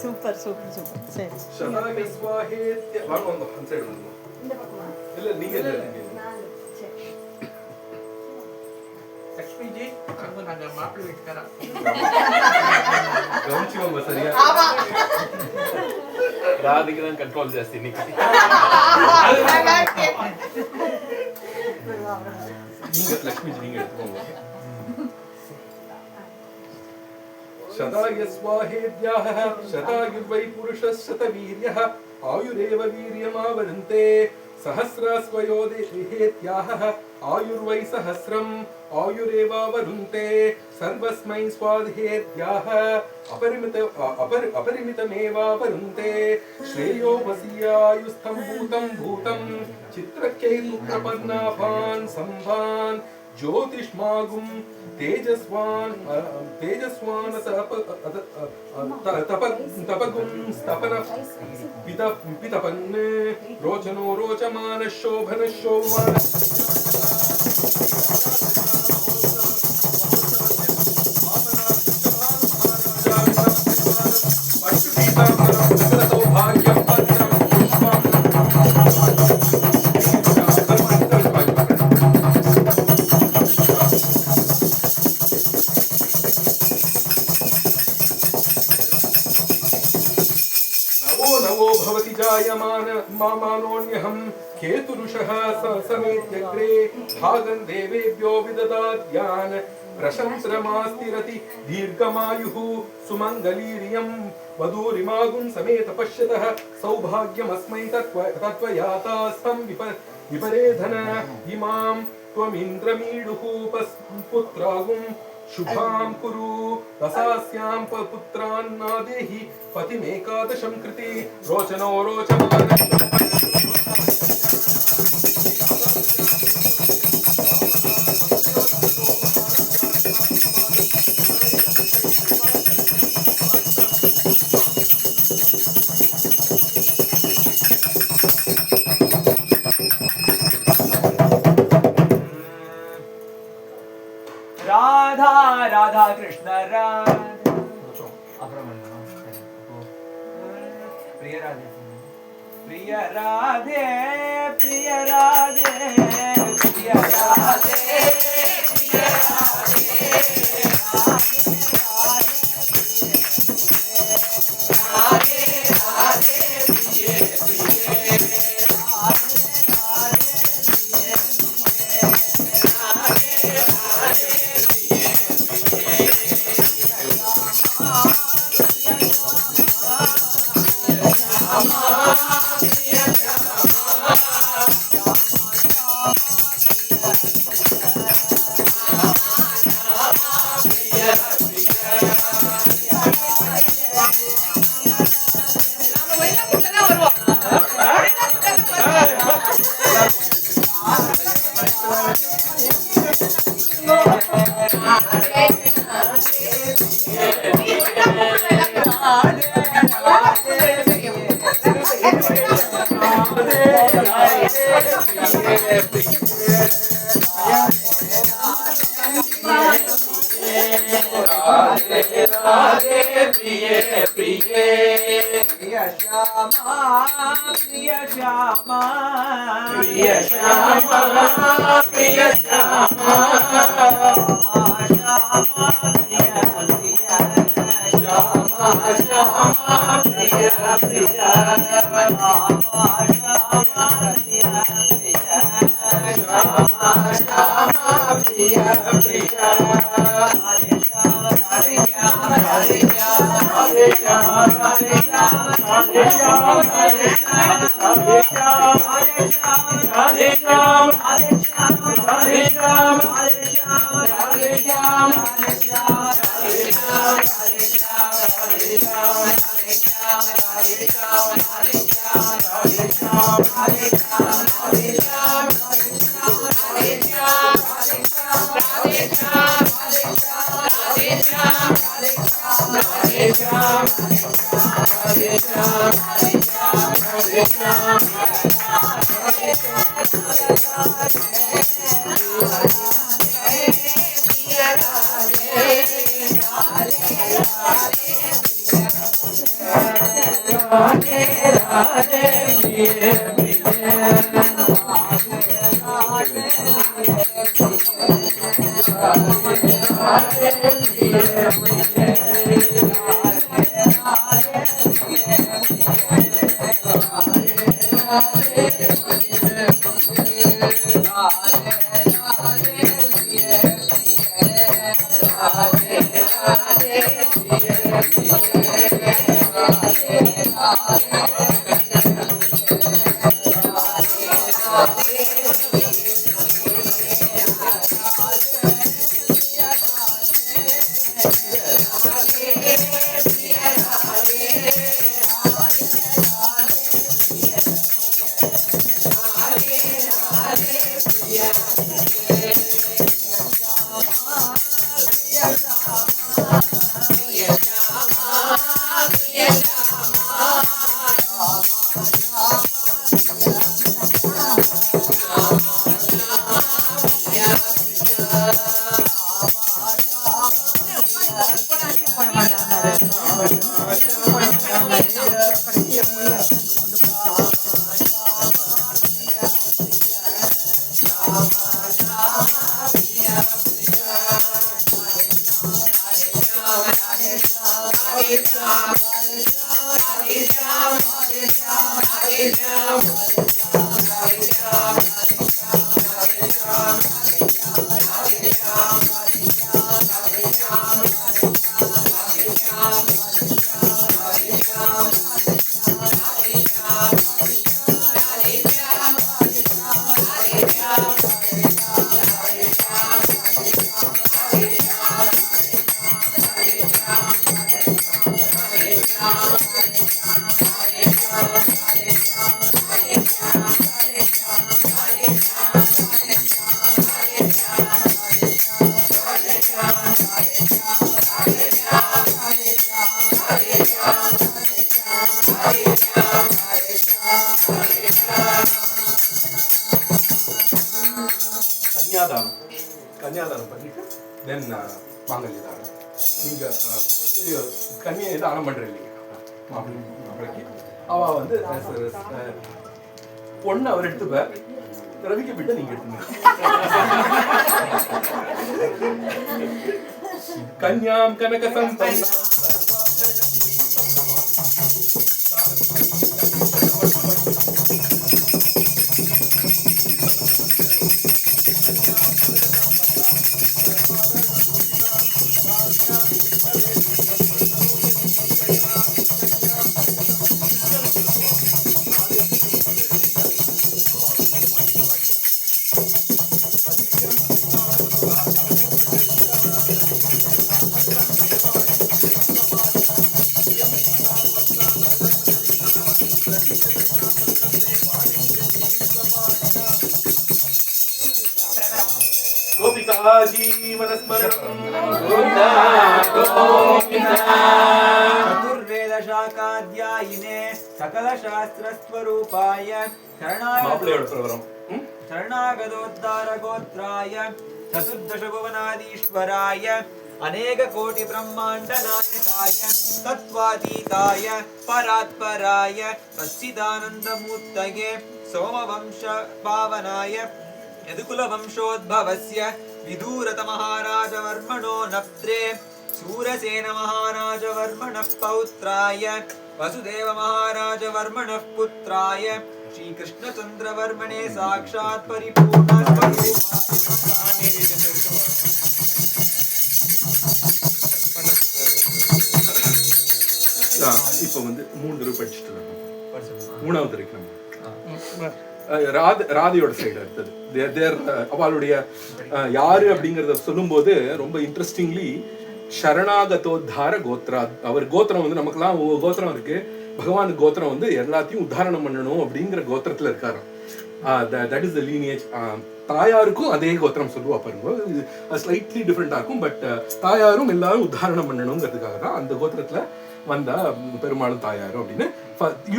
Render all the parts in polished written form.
Super super super. சரி சதாய ஸ்வாஹேத்ய வாங்க வந்து அந்த சைடு வந்து இந்த பக்கமா இல்ல நீங்க இல்ல நாலு. சரி லக்ஷ்மி ஜி அவங்க நாங்க மாப்பிள்ளை வீட்டுக்காரா கவனிச்சுக்கோங்க சரியா. ராதிக்கு தான் கண்ட்ரோல் ஜாஸ்தி இன்னைக்கு. நீங்க லக்ஷ்மி நீங்க எடுத்துக்கோங்க. शताय स्वाहेद्याः शतायुर्वै पुरुषः शतवीर्यः आयुरेव वीर्यमावरुन्ते सहस्रस्वयोदेहेत्याः आयुर्वै सहस्रम् आयुरेवावरुन्ते सर्वस्मै स्वाहेद्याः अपरिमितमेवावरुन्ते श्रेयो वसीयायुस्थं भूतं भूतं चित्रकैर्प्रपन्नाभान् सम्भान् ज्योतिष्मागुं तेजस्वान् तपगुं स्तपन पितपन् रोचनो रोचमान शोभन शोभन मामानोऽन्यहं केतुरुषः समेत्यग्रे भागं देवेभ्यो विददाद्यान् प्रशंसरमास्तिरति दीर्घमायुः सुमङ्गलीर्यं वधूरिमागुं समेत पश्यतः सौभाग्यमस्मै तत्त्वयातास्तं विपरेधन इमां त्वमिन्द्रमीडुः पुत्रागुं शुभां कुरु रसास्यां पुत्रान्नादेहि पतिमेकादशं कृति रोचनो रोचमान राधा राधा कृष्ण राधा प्रिय राधे प्रिय राधे प्रिय राधे प्रिय राधे प्रिय राधे राधे राधे प्रिय Hare राधे राधे प्रिय கன்னியாதானம் பண்ணிட்டு தென் மாங்கல்ய தானம். நீங்க கன்னியை தானம் பண்றீங்க மாப்பிள்ளைக்கு. அவ வந்து பொண்ணு அவர் எடுத்துப்பார், ரவிக்கு விட்டு நீங்க எடுத்துங்க. கன்யாம் கனக சம்பன்னா चतुर्वेदशाकाध्यायिने सकलशास्त्रस्वरूपाय शरणागतोद्धारगोत्राय चतुर्दशभुवनाधीश्वराय अनेककोटिब्रह्माण्डनायकाय तत्त्वातीताय परात्पराय सच्चिदानन्दमूर्तये सोमवंशपावनाय यदुकुलवंशोद्भवस्य विदूरतमहाराजवर्मणो नप्त्रे शूरसेनमहाराजवर्मणः पौत्राय वसुदेवमहाराजवर्मणः पुत्राय श्रीकृष्णचन्द्रवर्मणे साक्षात् இப்போ வந்து 3 தடவை படிச்சுட்டு மூணாவது வரைக்கும் ராதையோட சைடு அடுத்தது அவளுடைய யாரு அப்படிங்கறத சொல்லும்போது ரொம்ப இன்ட்ரெஸ்டிங்லி சரணாகதோத்தார கோத்ரா. அவர் கோத்திரம் வந்து நமக்குலாம் கோத்திரம் இருக்கு, பகவான் கோத்திரம் வந்து எல்லாத்தையும் உத்தாரணம் பண்ணணும் அப்படிங்கிற கோத்திரத்துல இருக்காரு. That is the lineage. தாயாருக்கும் அதே கோத்திரம் சொல்லுவா பாருங்க, ஸ்லைட்லி டிஃப்ரெண்டா இருக்கும். பட் தாயாரும் எல்லாரும் உத்தாரணம் பண்ணணுங்கிறதுக்காக தான் அந்த கோத்திரத்துல வந்தா பெருமாளும் தாயாரும் அப்படின்னு.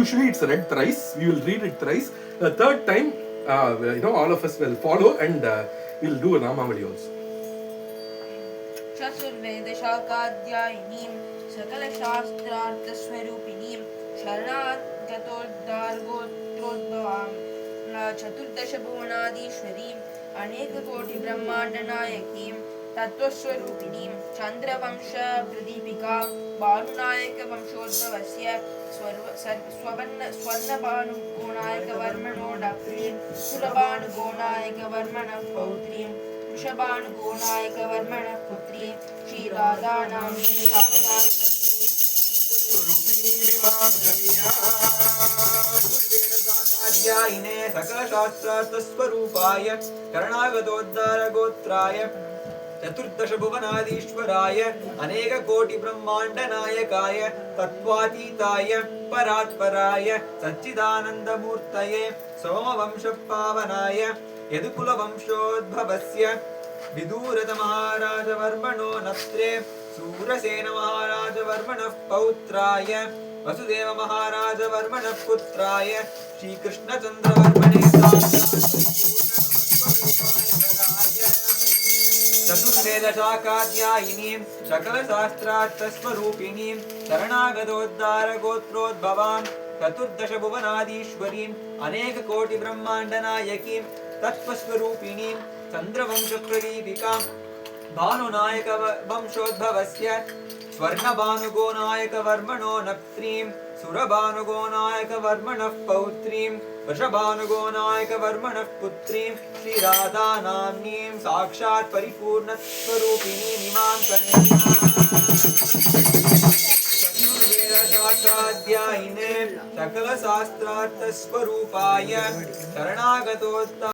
Usually it's read thrice. We will read it thrice. The third time, all of us will follow and we'll do a Namavali also. चतुर्वेदशाकाध्यायिनीं सकलशास्त्रार्थस्वरूपिणीं शरणागतोद्धारगोत्रोद्भवां चतुर्दशभुवनाधीश्वरीं अनेककोटिब्रह्माण्डनायकीं तत्त्वस्वरूपिणीं चन्द्रवंशप्रदीपिकां भानुनायकवंशोद्भवस्य स्वर्णभानुगोनायकवर्मणो डक्रीं सुरभानुगोनायकवर्मणः पौत्रीं वृषभानुगोनायकवर्मणः पुत्रीं श्रीराधानां साक्षात् ध्यायिने सकलशास्त्रार्थस्वरूपाय शरणागतोद्धारगोत्राय चतुर्दशभुवनाधीश्वराय अनेककोटिब्रह्माण्डनायकाय तत्त्वातीताय परात्पराय सच्चिदानन्दमूर्तये सोमवंशपावनाय यदुकुलवंशोद्भवस्य विदूरतमहाराजवर्मणो नत्रे सूरसेनमहाराजवर्मणः पौत्राय वसुदेवमहाराजवर्मणः पुत्राय श्रीकृष्णचन्द्रवर्मणे चतुर्वेदशाखाध्यायिनीं सकलशास्त्रार्थस्वरूपिणीं शरणागतोद्धारगोत्रोद्भवां चतुर्दशभुवनाधीश्वरीम् अनेककोटिब्रह्माण्डनायकीं तत्त्वस्वरूपिणीं चन्द्रवंशप्रदीपिकां भानुनायकवंशोद्भवस्य स्वर्णभानुगोनायकवर्मणो नप्त्रीं सुरभानुगोनायकवर्मणः पौत्रीं वृषभानुगोनायकवर्मणः पुत्रीं श्रीराधानाम्नीं साक्षात् परिपूर्णस्वरूपिणीमिमां चतुर्वेदशाखाध्यायिने सकलशास्त्रार्थस्वरूपाय शरणागतोद्धारगोत्राय